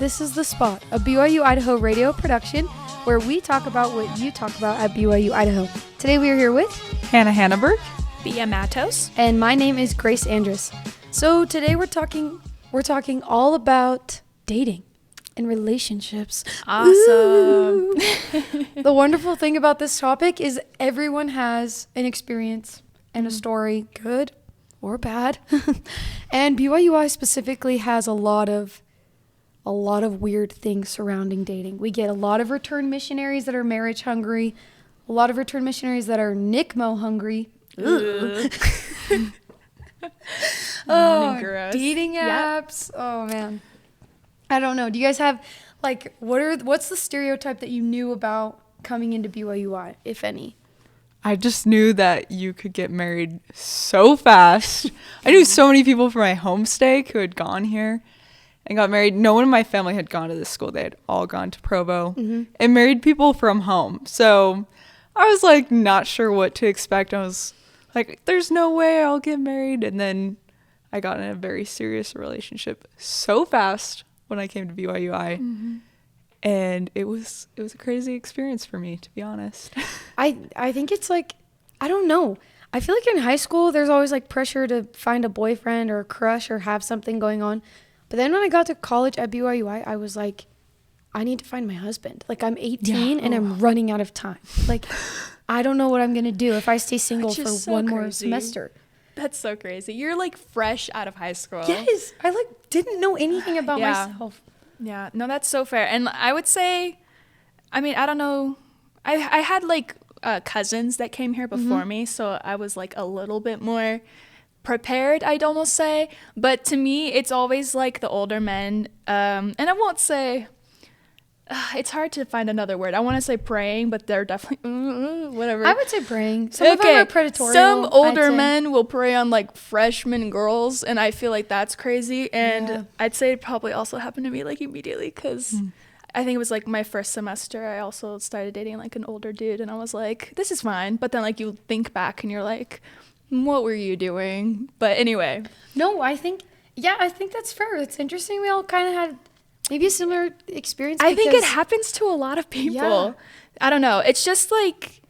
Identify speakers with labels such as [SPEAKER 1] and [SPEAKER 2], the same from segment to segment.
[SPEAKER 1] This is The Spot, a BYU-Idaho radio production where we talk about what you talk about at BYU-Idaho. Today we are here with
[SPEAKER 2] Hannah Haneberg,
[SPEAKER 3] Bea Mattos,
[SPEAKER 1] and my name is Grace Andrus. So today we're talking all about dating and relationships.
[SPEAKER 3] Awesome.
[SPEAKER 1] The wonderful thing about this topic is everyone has an experience and a story, good or bad. And BYU-I specifically has a lot of weird things surrounding dating. We get a lot of return missionaries that are marriage hungry, a lot of return missionaries that are NICMO hungry.
[SPEAKER 3] Gross.
[SPEAKER 1] Dating apps. Yep. Oh man. I don't know. Do you guys have what's the stereotype that you knew about coming into BYU-I, if any?
[SPEAKER 2] I just knew that you could get married so fast. I knew so many people from my homestake who had gone here and got married. No one in my family had gone to this school. They had all gone to Provo and married people from home. So I was like not sure what to expect. I was like, there's no way I'll get married. And then I got in a very serious relationship so fast when I came to BYU-I. And it was a crazy experience for me, to be honest.
[SPEAKER 1] I think it's like, I don't know. I feel like in high school, there's always like pressure to find a boyfriend or a crush or have something going on. But then when I got to college at BYU-I, I was like, I need to find my husband. Like I'm 18 and I'm running out of time. Like I don't know what I'm going to do if I stay single for one more semester.
[SPEAKER 3] That's so crazy. You're like fresh out of high school.
[SPEAKER 1] Yes. I like didn't know anything about myself.
[SPEAKER 3] Yeah, no, that's so fair. And I would say, I mean, I don't know. I had like cousins that came here before me, so I was like a little bit more prepared, I'd almost say. But to me, it's always like the older men. And I won't say, it's hard to find another word. I want to say praying, but they're definitely, whatever.
[SPEAKER 1] I would say praying. Some of them are predatory.
[SPEAKER 3] Some older men will prey on like freshman girls, and I feel like that's crazy. And I'd say it probably also happened to me like immediately because I think it was like my first semester. I also started dating like an older dude, and I was like, this is fine. But then like you think back and you're like, what were you doing? But anyway.
[SPEAKER 1] No, I think that's fair. It's interesting. We all kind of had maybe a similar experience.
[SPEAKER 3] I think it happens to a lot of people. Yeah. I don't know. It's just like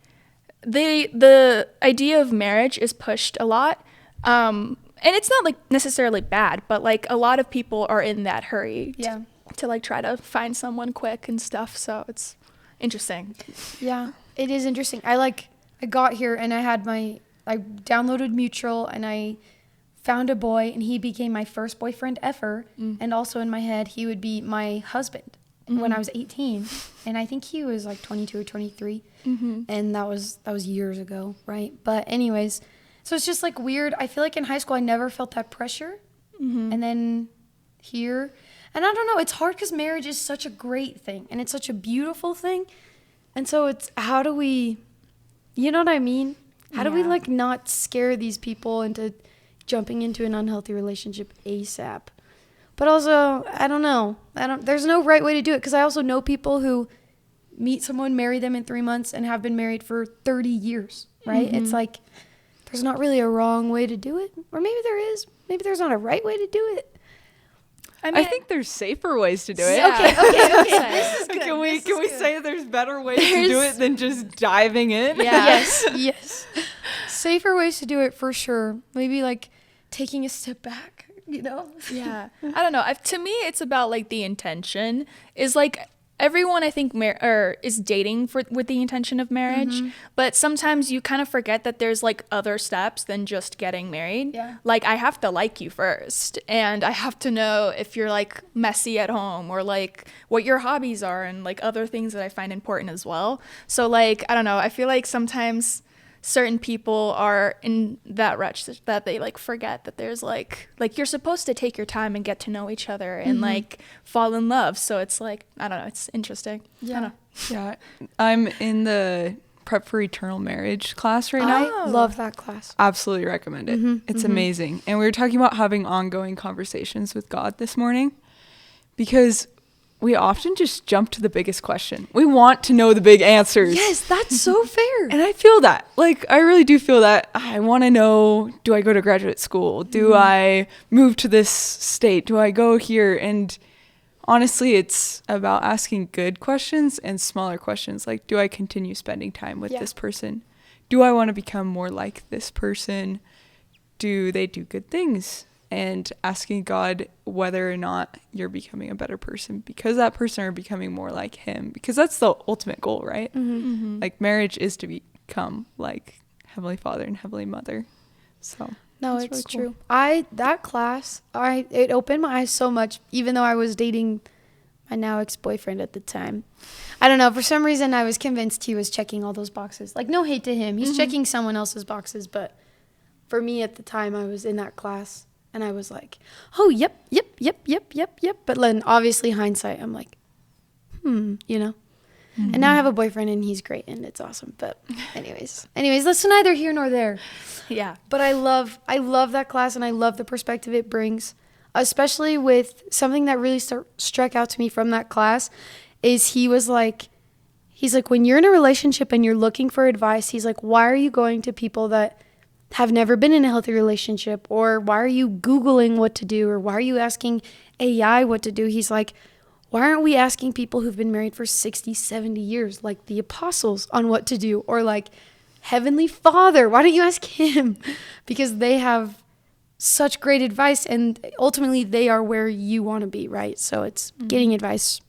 [SPEAKER 3] the idea of marriage is pushed a lot. And it's not like necessarily bad, but like a lot of people are in that hurry to like try to find someone quick and stuff. So it's interesting.
[SPEAKER 1] Yeah, it is interesting. I got here and I downloaded Mutual and I found a boy and he became my first boyfriend ever. And also in my head, he would be my husband when I was 18. And I think he was like 22 or 23. And that was years ago, right? But anyways, so it's just like weird. I feel like in high school, I never felt that pressure. And then here, and I don't know, it's hard because marriage is such a great thing and it's such a beautiful thing. And so it's, how do we, you know what I mean? How do we like not scare these people into jumping into an unhealthy relationship ASAP? But also, I don't know. There's no right way to do it because I also know people who meet someone, marry them in 3 months, and have been married for 30 years, right? It's like there's not really a wrong way to do it. Or maybe there is. Maybe there's not a right way to do it.
[SPEAKER 2] I think there's safer ways to do it.
[SPEAKER 1] Okay. This is good.
[SPEAKER 2] Can we say there's better ways to do it than just diving in?
[SPEAKER 1] Yeah. Yes. Safer ways to do it for sure. Maybe like taking a step back, you know?
[SPEAKER 3] Yeah. I don't know. To me, it's about like the intention is like everyone I think is dating with the intention of marriage, but sometimes you kind of forget that there's like other steps than just getting married.
[SPEAKER 1] Yeah.
[SPEAKER 3] Like I have to like you first, and I have to know if you're like messy at home or like what your hobbies are and like other things that I find important as well. So like, I don't know, I feel like sometimes certain people are in that rush that they like forget that there's like you're supposed to take your time and get to know each other and like fall in love. So it's like, I don't know, it's interesting.
[SPEAKER 1] Yeah.
[SPEAKER 2] I'm in the Prep for Eternal Marriage class right now.
[SPEAKER 1] I love that class.
[SPEAKER 2] Absolutely recommend it. It's amazing. And we were talking about having ongoing conversations with God this morning because we often just jump to the biggest question. We want to know the big answers.
[SPEAKER 1] Yes, that's so fair.
[SPEAKER 2] And I feel that. Like, I really do feel that. I want to know, do I go to graduate school? Do I move to this state? Do I go here? And honestly, it's about asking good questions and smaller questions. Like, do I continue spending time with this person? Do I want to become more like this person? Do they do good things? And asking God whether or not you're becoming a better person because that person are becoming more like him. Because that's the ultimate goal, right? Like, marriage is to become like Heavenly Father and Heavenly Mother. So
[SPEAKER 1] no,
[SPEAKER 2] it's
[SPEAKER 1] it's
[SPEAKER 2] really cool.
[SPEAKER 1] true. That class, it opened my eyes so much, even though I was dating my now ex-boyfriend at the time. I don't know, for some reason I was convinced he was checking all those boxes. Like, no hate to him. He's checking someone else's boxes, but for me at the time, I was in that class and I was like, oh, yep. But then obviously hindsight, I'm like, you know. And now I have a boyfriend and he's great and it's awesome. But anyways, that's neither here nor there.
[SPEAKER 3] Yeah.
[SPEAKER 1] But I love that class and I love the perspective it brings, especially with something that really struck out to me from that class is he's like, when you're in a relationship and you're looking for advice, he's like, why are you going to people that have never been in a healthy relationship? Or why are you Googling what to do? Or why are you asking AI what to do? He's like, why aren't we asking people who've been married for 60, 70 years, like the apostles, on what to do? Or like Heavenly Father, why don't you ask him? Because they have such great advice and ultimately they are where you want to be, right? So it's getting advice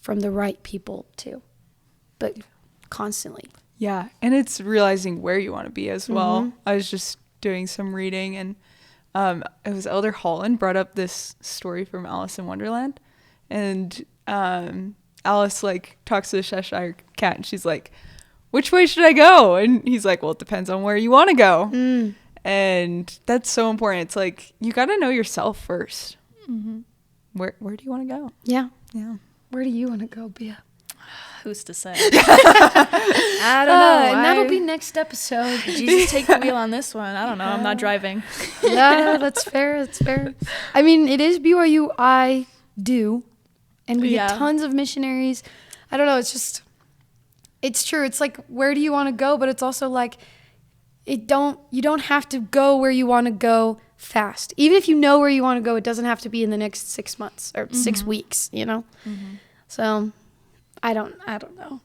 [SPEAKER 1] from the right people too, but constantly.
[SPEAKER 2] Yeah, and it's realizing where you want to be as well. I was just doing some reading and it was Elder Holland brought up this story from Alice in Wonderland. And Alice like talks to the Cheshire Cat and she's like, which way should I go? And he's like, well, it depends on where you want to go. And that's so important. It's like, you got to know yourself first. Where do you want to go?
[SPEAKER 1] Yeah.
[SPEAKER 2] Where
[SPEAKER 1] do you want to go, Bea?
[SPEAKER 3] Who's to say? I don't know.
[SPEAKER 1] And that'll be next episode.
[SPEAKER 3] Jesus, take the wheel on this one. I don't know. I'm not driving.
[SPEAKER 1] Yeah, that's fair. I mean, it is BYU-Idaho. And we get tons of missionaries. I don't know. It's true. It's like, where do you want to go? But it's also like, you don't have to go where you want to go fast. Even if you know where you want to go, it doesn't have to be in the next 6 months or 6 weeks, you know? So I don't know.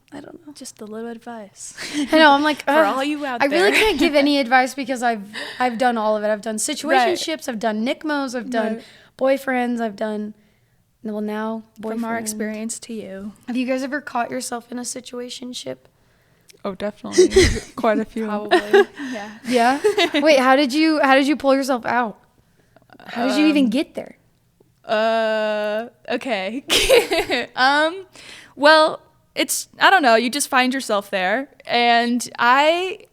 [SPEAKER 3] Just a little advice.
[SPEAKER 1] I know. I'm like,
[SPEAKER 3] for all you out there.
[SPEAKER 1] I really can't give any advice because I've done all of it. I've done situationships. I've done NICMOs. I've done boyfriends. I've done... Well, now, boyfriend.
[SPEAKER 3] From our experience to you.
[SPEAKER 1] Have you guys ever caught yourself in a situationship?
[SPEAKER 2] Oh, definitely. Quite a few.
[SPEAKER 3] Probably.
[SPEAKER 1] Yeah? Wait, how did you pull yourself out? How did you even get there?
[SPEAKER 3] Okay. Well, I don't know. You just find yourself there. And I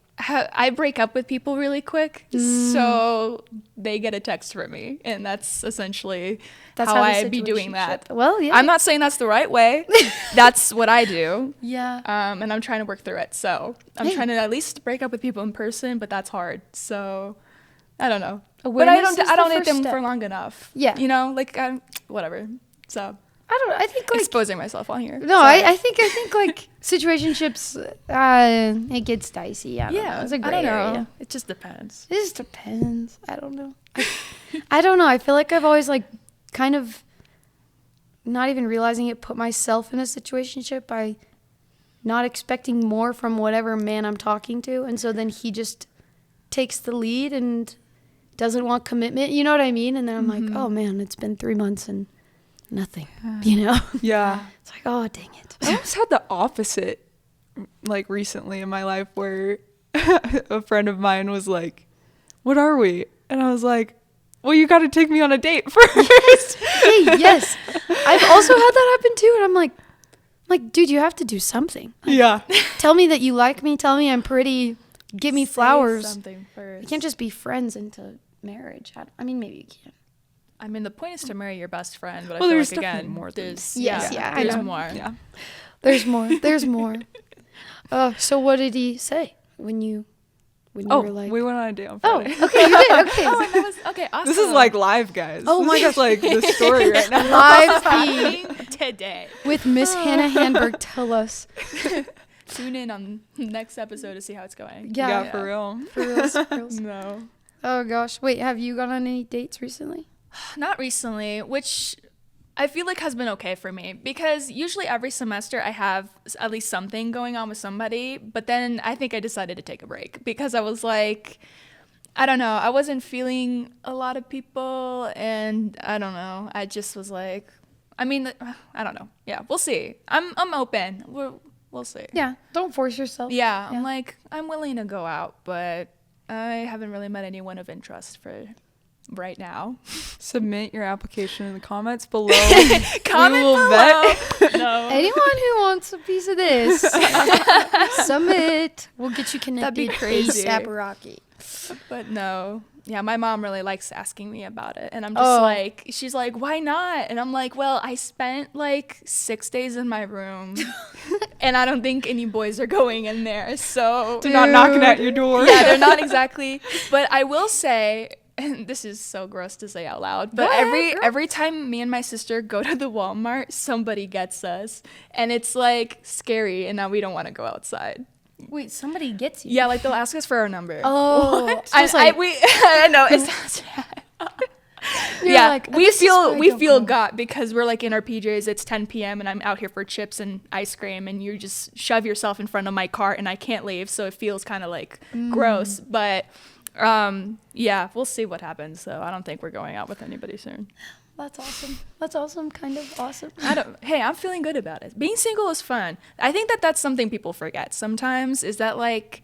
[SPEAKER 3] break up with people really quick, so they get a text from me, and that's essentially how I be doing that.
[SPEAKER 1] Well, yeah.
[SPEAKER 3] I'm not saying that's the right way. That's what I do.
[SPEAKER 1] Yeah.
[SPEAKER 3] And I'm trying to work through it. So I'm trying to at least break up with people in person, but that's hard. So I don't know.
[SPEAKER 1] Awareness
[SPEAKER 3] but I don't date them
[SPEAKER 1] step.
[SPEAKER 3] for long enough.
[SPEAKER 1] Yeah.
[SPEAKER 3] You know, like whatever. So.
[SPEAKER 1] I think like
[SPEAKER 3] exposing myself on here.
[SPEAKER 1] No, I think like situationships, it gets dicey. I don't know. It's a gray area.
[SPEAKER 3] It just depends.
[SPEAKER 1] It just depends. I don't know. I don't know. I feel like I've always like kind of not even realizing it, put myself in a situationship by not expecting more from whatever man I'm talking to, and so then he just takes the lead and doesn't want commitment. You know what I mean? And then I'm like, oh man, it's been 3 months and nothing, you know?
[SPEAKER 2] Yeah.
[SPEAKER 1] It's like, oh, dang it.
[SPEAKER 2] I almost had the opposite, like, recently in my life where a friend of mine was like, what are we? And I was like, well, you got to take me on a date first.
[SPEAKER 1] Hey, yes. I've also had that happen, too. And I'm like, dude, you have to do something. Like,
[SPEAKER 2] yeah.
[SPEAKER 1] Tell me that you like me. Tell me I'm pretty. Give me flowers.
[SPEAKER 3] Something first.
[SPEAKER 1] You can't just be friends into marriage. I mean, maybe you can.
[SPEAKER 3] I mean, the point is to marry your best friend, but
[SPEAKER 2] well,
[SPEAKER 3] I feel
[SPEAKER 2] there's
[SPEAKER 3] like, again,
[SPEAKER 2] more
[SPEAKER 3] there's
[SPEAKER 1] there's
[SPEAKER 3] more.
[SPEAKER 2] Yeah.
[SPEAKER 1] There's more. So what did he say when you were like...
[SPEAKER 2] we went on a date on Friday.
[SPEAKER 1] Oh, okay, you did. Okay.
[SPEAKER 3] That was, okay, awesome.
[SPEAKER 2] This is like live, guys.
[SPEAKER 1] Oh my
[SPEAKER 2] gosh. This is like the story right now.
[SPEAKER 1] Live
[SPEAKER 3] happening today.
[SPEAKER 1] With Miss Hannah Haneberg. Tell us.
[SPEAKER 3] Tune in on the next episode to see how it's going.
[SPEAKER 2] Yeah, for real.
[SPEAKER 1] For reals.
[SPEAKER 3] No.
[SPEAKER 1] Oh gosh. Wait, have you gone on any dates recently?
[SPEAKER 3] Not recently, which I feel like has been okay for me because usually every semester I have at least something going on with somebody, but then I think I decided to take a break because I was like, I don't know, I wasn't feeling a lot of people, and I don't know, I just was like, I mean, I don't know. Yeah, we'll see. I'm open. We'll see.
[SPEAKER 1] Yeah, don't force yourself.
[SPEAKER 3] Yeah, I'm like, I'm willing to go out, but I haven't really met anyone of interest for right now.
[SPEAKER 2] Submit your application in the comments below.
[SPEAKER 3] Comment
[SPEAKER 2] will
[SPEAKER 3] below. No.
[SPEAKER 1] Anyone who wants a piece of this, submit. We'll get you connected.
[SPEAKER 3] That'd be crazy.
[SPEAKER 1] ASAP Rocky.
[SPEAKER 3] But no. Yeah, my mom really likes asking me about it. And I'm just like, she's like, why not? And I'm like, well, I spent like 6 days in my room and I don't think any boys are going in there. So
[SPEAKER 2] They're not knocking at your door.
[SPEAKER 3] yeah, they're not exactly. But I will say, and this is so gross to say out loud, but every time me and my sister go to the Walmart, somebody gets us. And it's like scary. And now we don't want to go outside.
[SPEAKER 1] Wait, somebody gets you?
[SPEAKER 3] Yeah, like they'll ask us for our number.
[SPEAKER 1] Oh, so
[SPEAKER 3] I know it sounds bad. Yeah,
[SPEAKER 1] like,
[SPEAKER 3] we
[SPEAKER 1] this is why I
[SPEAKER 3] feel
[SPEAKER 1] don't go.
[SPEAKER 3] got because we're like in our PJs. It's 10 p.m. and I'm out here for chips and ice cream, and you just shove yourself in front of my cart, and I can't leave, so it feels kind of like gross. But yeah, we'll see what happens. So I don't think we're going out with anybody soon.
[SPEAKER 1] That's awesome. That's awesome. Kind of awesome.
[SPEAKER 3] Hey, I'm feeling good about it. Being single is fun. I think that's something people forget sometimes, is that like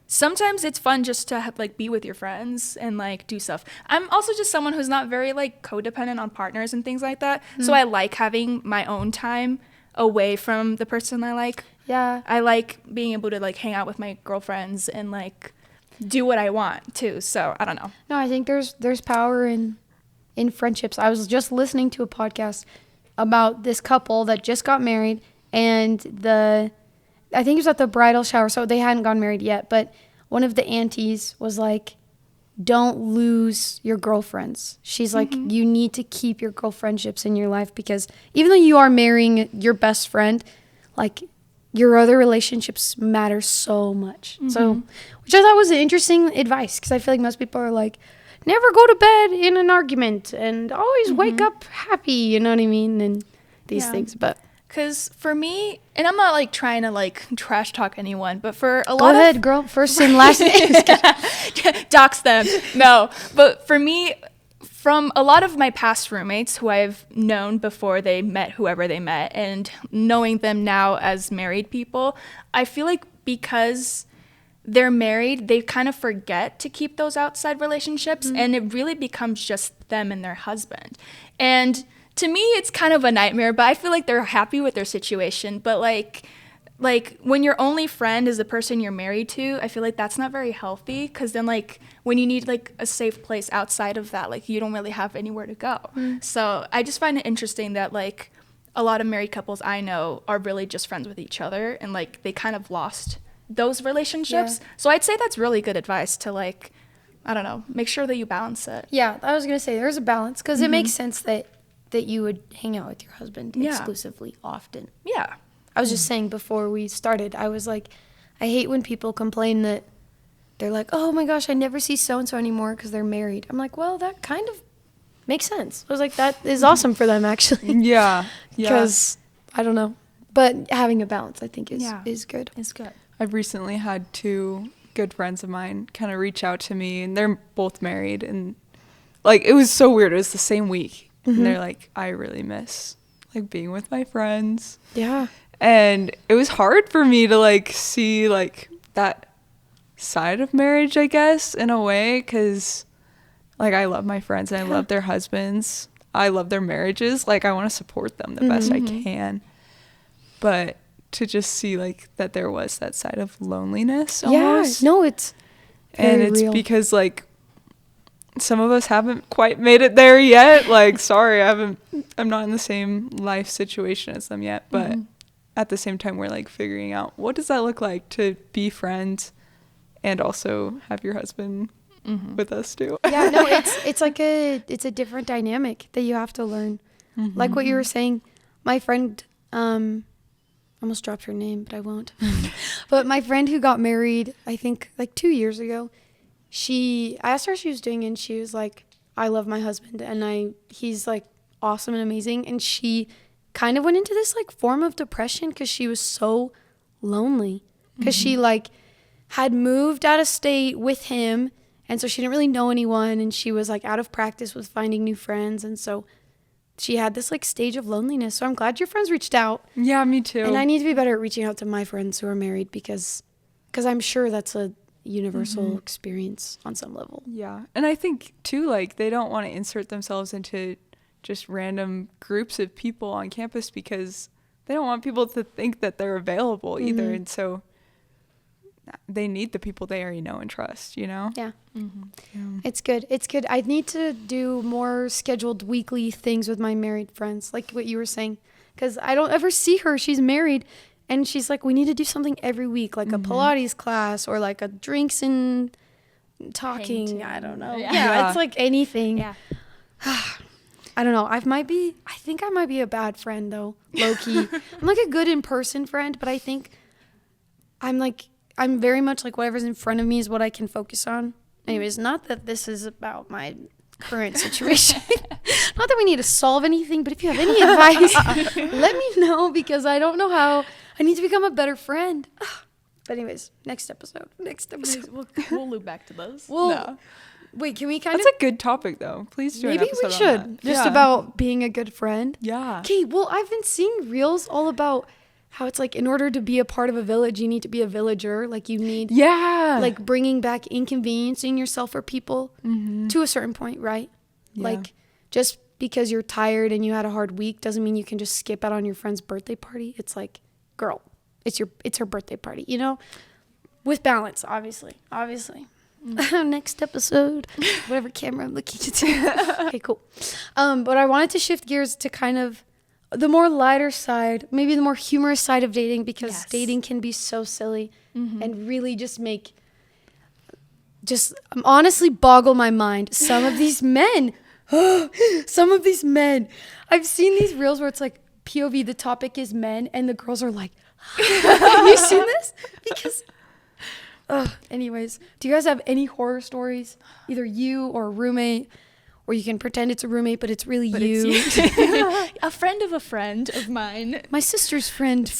[SPEAKER 3] sometimes it's fun just to like be with your friends and like do stuff. I'm also just someone who's not very like codependent on partners and things like that. So I like having my own time away from the person I like.
[SPEAKER 1] Yeah.
[SPEAKER 3] I like being able to like hang out with my girlfriends and like do what I want too. So I don't know.
[SPEAKER 1] No, I think there's power in friendships. I was just listening to a podcast about this couple that just got married, and I think it was at the bridal shower, so they hadn't gotten married yet, but one of the aunties was like, don't lose your girlfriends. She's like, you need to keep your girlfriendships in your life, because even though you are marrying your best friend, like your other relationships matter so much. So, which I thought was an interesting advice, because I feel like most people are like, never go to bed in an argument and always wake up happy, you know what I mean? And these things, but.
[SPEAKER 3] Because for me, and I'm not like trying to like trash talk anyone, but for a
[SPEAKER 1] Go
[SPEAKER 3] lot
[SPEAKER 1] ahead, girl. First and last name.
[SPEAKER 3] dox them. No, but for me, from a lot of my past roommates who I've known before they met whoever they met, and knowing them now as married people, I feel like because they're married, they kind of forget to keep those outside relationships, and it really becomes just them and their husband. And to me, it's kind of a nightmare, but I feel like they're happy with their situation. But like when your only friend is the person you're married to, I feel like that's not very healthy, because then like when you need like a safe place outside of that, like you don't really have anywhere to go. So I just find it interesting that like a lot of married couples I know are really just friends with each other, and like they kind of lost those relationships. So I'd say that's really good advice to like, I don't know, make sure that you balance it.
[SPEAKER 1] Yeah, I was going to say there's a balance, because it makes sense that you would hang out with your husband exclusively often.
[SPEAKER 3] Yeah.
[SPEAKER 1] I was just saying before we started, I was like, I hate when people complain that they're like, oh my gosh, I never see so-and-so anymore because they're married. I'm like, well, that kind of makes sense. I was like, that is awesome for them, actually.
[SPEAKER 2] Yeah.
[SPEAKER 1] Because, I don't know. But having a balance, I think, is good.
[SPEAKER 3] It's good.
[SPEAKER 2] I've recently had 2 good friends of mine kind of reach out to me, and they're both married, and like it was so weird. It was the same week, and they're like, I really miss like being with my friends.
[SPEAKER 1] Yeah.
[SPEAKER 2] And it was hard for me to like see like that side of marriage, I guess, in a way, because like I love my friends and I love their husbands. I love their marriages. Like I want to support them the best I can. But to just see like that there was that side of loneliness almost.
[SPEAKER 1] Yeah, no, it's
[SPEAKER 2] and
[SPEAKER 1] very
[SPEAKER 2] it's
[SPEAKER 1] real.
[SPEAKER 2] because like some of us haven't quite made it there yet. Like, sorry, I'm not in the same life situation as them yet, but at the same time we're like figuring out what does that look like to be friends and also have your husband with us too.
[SPEAKER 1] Yeah, no, it's like it's a different dynamic that you have to learn. Like what you were saying, my friend, almost dropped her name, but I won't. But my friend who got married, I think like 2 years ago, I asked her how she was doing, and she was like, I love my husband, and he's like awesome and amazing. And she kind of went into this like form of depression because she was so lonely. Because she like had moved out of state with him. And so she didn't really know anyone. And she was like out of practice with finding new friends. And so she had this like stage of loneliness. So I'm glad your friends reached out.
[SPEAKER 2] Yeah, me too.
[SPEAKER 1] And I need to be better at reaching out to my friends who are married because I'm sure that's a universal experience on some level.
[SPEAKER 2] Yeah. And I think too, like, they don't want to insert themselves into just random groups of people on campus because they don't want people to think that they're available either. And so they need the people they already know and trust, you know?
[SPEAKER 1] Yeah. It's good. It's good. I need to do more scheduled weekly things with my married friends, like what you were saying, because I don't ever see her. She's married. And she's like, we need to do something every week, like a Pilates class or like a drinks and talking.
[SPEAKER 3] Painting.
[SPEAKER 1] I don't know.
[SPEAKER 3] Yeah.
[SPEAKER 1] Yeah, it's like anything.
[SPEAKER 3] Yeah.
[SPEAKER 1] I don't know. I think I might be a bad friend though, low key. I'm like a good in-person friend, but I think I'm very much like whatever's in front of me is what I can focus on. Anyways, not that this is about my current situation. Not that we need to solve anything, but if you have any advice, let me know because I don't know how. I need to become a better friend. But anyways, next episode.
[SPEAKER 3] We'll loop back to those.
[SPEAKER 2] No.
[SPEAKER 1] Wait, can we kind
[SPEAKER 2] That's a good topic, though. Please do
[SPEAKER 1] maybe
[SPEAKER 2] an episode
[SPEAKER 1] we
[SPEAKER 2] on
[SPEAKER 1] should.
[SPEAKER 2] that.
[SPEAKER 1] Just about being a good friend.
[SPEAKER 2] Yeah.
[SPEAKER 1] Okay, well, I've been seeing reels all about how it's like in order to be a part of a village, you need to be a villager. Like you need like bringing back inconveniencing yourself for people to a certain point, right?
[SPEAKER 2] Yeah.
[SPEAKER 1] Like just because you're tired and you had a hard week doesn't mean you can just skip out on your friend's birthday party. It's like, girl, it's her birthday party, you know? With balance, obviously. Next episode, whatever camera I'm looking to. Okay, cool. But I wanted to shift gears to kind of the more lighter side, maybe the more humorous side of dating, because dating can be so silly and really just honestly boggle my mind. Some of these men, I've seen these reels where it's like POV, the topic is men, and the girls are like, have you seen this? Because, anyways, do you guys have any horror stories? Either you or a roommate, or you can pretend it's a roommate, but it's really you.
[SPEAKER 3] A friend of a friend of mine.
[SPEAKER 1] My sister's friend.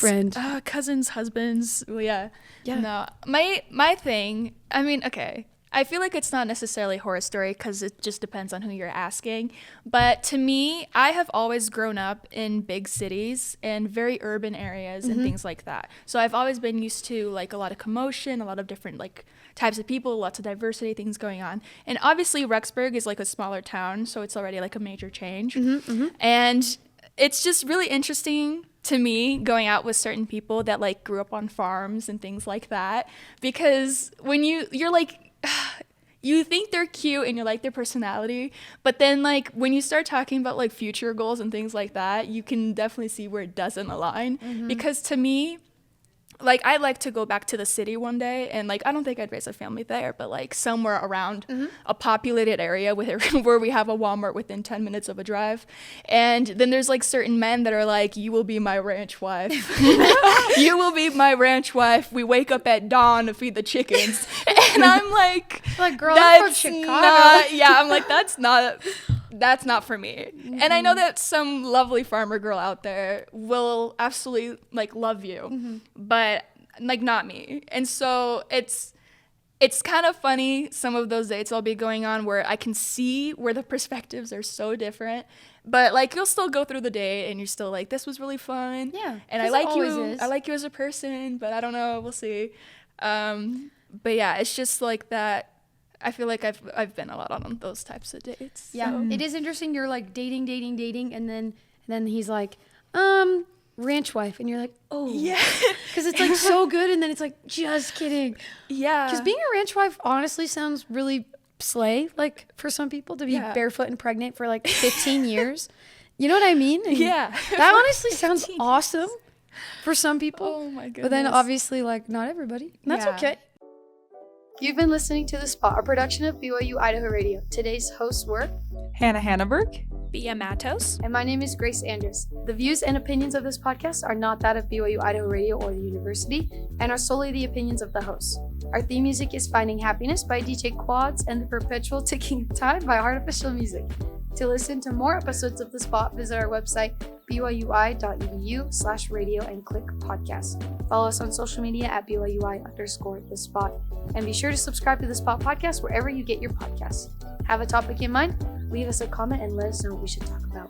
[SPEAKER 3] Cousins, husbands. Well, yeah. No, my thing, I mean, okay. I feel like it's not necessarily a horror story because it just depends on who you're asking. But to me, I have always grown up in big cities and very urban areas and things like that. So I've always been used to like a lot of commotion, a lot of different like types of people, lots of diversity, things going on. And obviously Rexburg is like a smaller town, so it's already like a major change. And it's just really interesting to me going out with certain people that like grew up on farms and things like that, because when you're like, you think they're cute and you like their personality, but then like when you start talking about like future goals and things like that, you can definitely see where it doesn't align. Because to me, like I'd like to go back to the city one day, and like I don't think I'd raise a family there, but like somewhere around a populated area where we have a Walmart within 10 minutes of a drive. And then there's like certain men that are like, you will be my ranch wife. You will be my ranch wife. We wake up at dawn to feed the chickens. And I'm like
[SPEAKER 1] girl, I'm from Chicago.
[SPEAKER 3] I'm like, that's not for me. And I know that some lovely farmer girl out there will absolutely like love you, but like not me. And so it's kind of funny, some of those dates I'll be going on where I can see where the perspectives are so different, but like you'll still go through the date and you're still like, this was really fun.
[SPEAKER 1] Yeah.
[SPEAKER 3] And I like you as a person, but I don't know, we'll see. But yeah, it's just like that. I feel like I've been a lot on those types of dates.
[SPEAKER 1] Yeah, so. It is interesting. You're like dating, and then he's like, ranch wife, and you're like, oh, yeah, because it's like so good, and then it's like, just kidding. Yeah, because being a ranch wife honestly sounds really slay. Like for some people to be barefoot and pregnant for like 15 years, you know what I mean? And that honestly sounds awesome for some people.
[SPEAKER 3] Oh my goodness!
[SPEAKER 1] But then obviously, like not everybody. And that's okay. You've been listening to The Spot, a production of BYU-Idaho Radio. Today's hosts were
[SPEAKER 2] Hannah Haneberg,
[SPEAKER 3] Bea Mattos,
[SPEAKER 1] and my name is Grace Andrus. The views and opinions of this podcast are not that of BYU-Idaho Radio or the university, and are solely the opinions of the hosts. Our theme music is Finding Happiness by DJ Quads and The Perpetual Ticking of Time by Artificial Music. To listen to more episodes of The Spot, visit our website, byui.edu/radio, and click podcast. Follow us on social media at BYUI_The Spot. And be sure to subscribe to The Spot podcast wherever you get your podcasts. Have a topic in mind? Leave us a comment and let us know what we should talk about.